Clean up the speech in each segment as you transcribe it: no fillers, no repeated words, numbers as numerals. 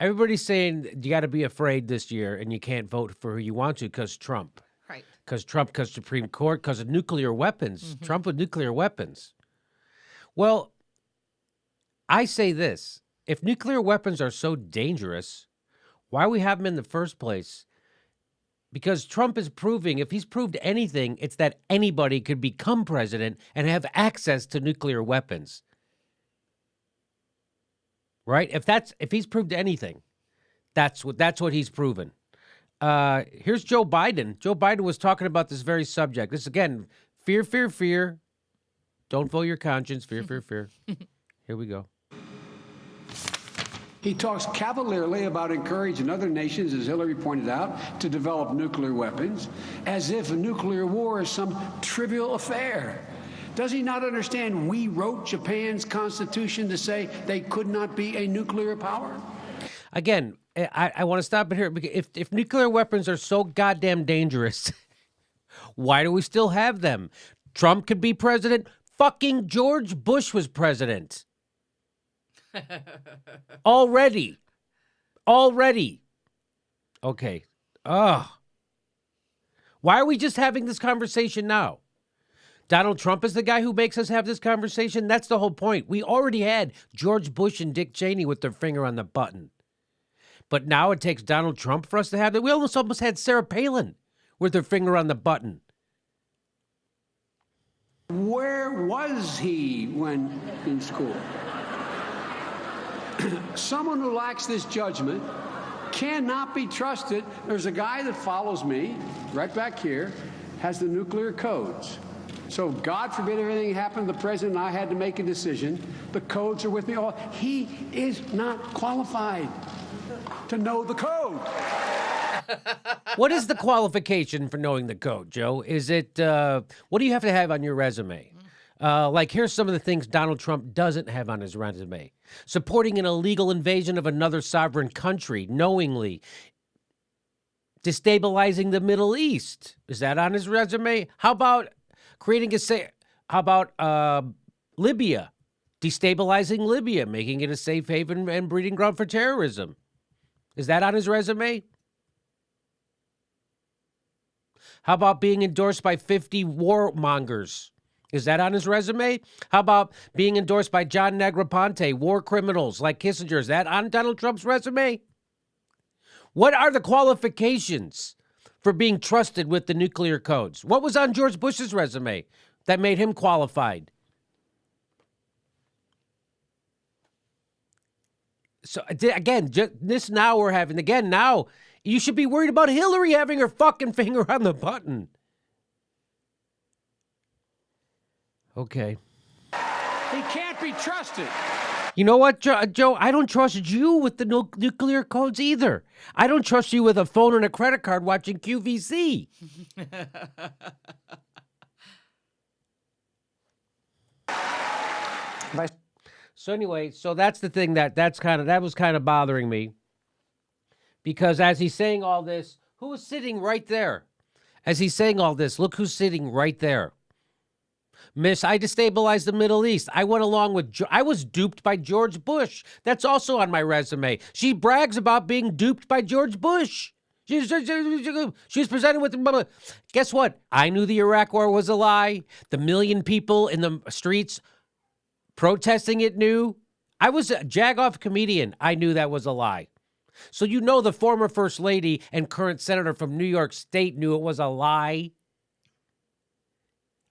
Everybody's saying you got to be afraid this year and you can't vote for who you want to because Trump. Right. Because Trump, because Supreme Court, because of nuclear weapons. Trump with nuclear weapons. Well, I say this. If nuclear weapons are so dangerous, why we have them in the first place? Because Trump is proving, if he's proved anything, it's that anybody could become president and have access to nuclear weapons. Right? If he's proved anything, that's what he's proven. Here's Joe Biden. Joe Biden was talking about this very subject. This again, fear, fear, fear. Don't vote your conscience. Fear, fear, fear. Here we go. He talks cavalierly about encouraging other nations, as Hillary pointed out, to develop nuclear weapons, as if a nuclear war is some trivial affair. Does he not understand we wrote Japan's constitution to say they could not be a nuclear power? Again, I want to stop it here. If nuclear weapons are so goddamn dangerous, why do we still have them? Trump could be president. Fucking George Bush was president. Already. Okay. Why are we just having this conversation now? Donald Trump is the guy who makes us have this conversation? That's the whole point. We already had George Bush and Dick Cheney with their finger on the button. But now it takes Donald Trump for us to have that. We almost had Sarah Palin with her finger on the button. Where was he when in school? Someone who lacks this judgment cannot be trusted. There's a guy that follows me right back here, has the nuclear codes. So God forbid everything happened to the president and I had to make a decision. The codes are with me all. He is not qualified to know the code. What is the qualification for knowing the code, Joe? Is it, what do you have to have on your resume? Like, here's some of the things Donald Trump doesn't have on his resume. Supporting an illegal invasion of another sovereign country, knowingly. Destabilizing the Middle East. Is that on his resume? How about Libya? Destabilizing Libya, making it a safe haven and breeding ground for terrorism. Is that on his resume? How about being endorsed by 50 warmongers? Is that on his resume? How about being endorsed by John Negroponte, war criminals like Kissinger? Is that on Donald Trump's resume? What are the qualifications for being trusted with the nuclear codes? What was on George Bush's resume that made him qualified? So again, now you should be worried about Hillary having her fucking finger on the button. Okay. He can't be trusted. You know what, Joe? I don't trust you with the nuclear codes either. I don't trust you with a phone and a credit card watching QVC. So anyway, that's the thing that was kind of bothering me. Because as he's saying all this, who is sitting right there? As he's saying all this, look who's sitting right there. Miss, I destabilized the Middle East. I went along with, I was duped by George Bush. That's also on my resume. She brags about being duped by George Bush. She was presented with, blah, blah. Guess what? I knew the Iraq War was a lie. The million people in the streets protesting it knew. I was a jagoff comedian. I knew that was a lie. So you know the former First Lady and current Senator from New York State knew it was a lie.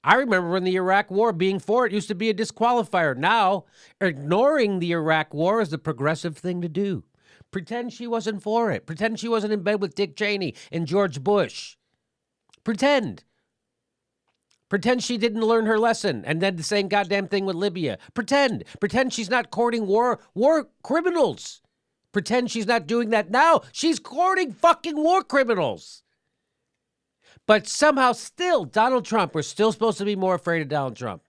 I remember when the Iraq War, being for it used to be a disqualifier. Now, ignoring the Iraq War is the progressive thing to do. Pretend she wasn't for it. Pretend she wasn't in bed with Dick Cheney and George Bush. Pretend. Pretend she didn't learn her lesson and then the same goddamn thing with Libya. Pretend. Pretend she's not courting war criminals. Pretend she's not doing that now. She's courting fucking war criminals. But somehow still, Donald Trump, we're still supposed to be more afraid of Donald Trump.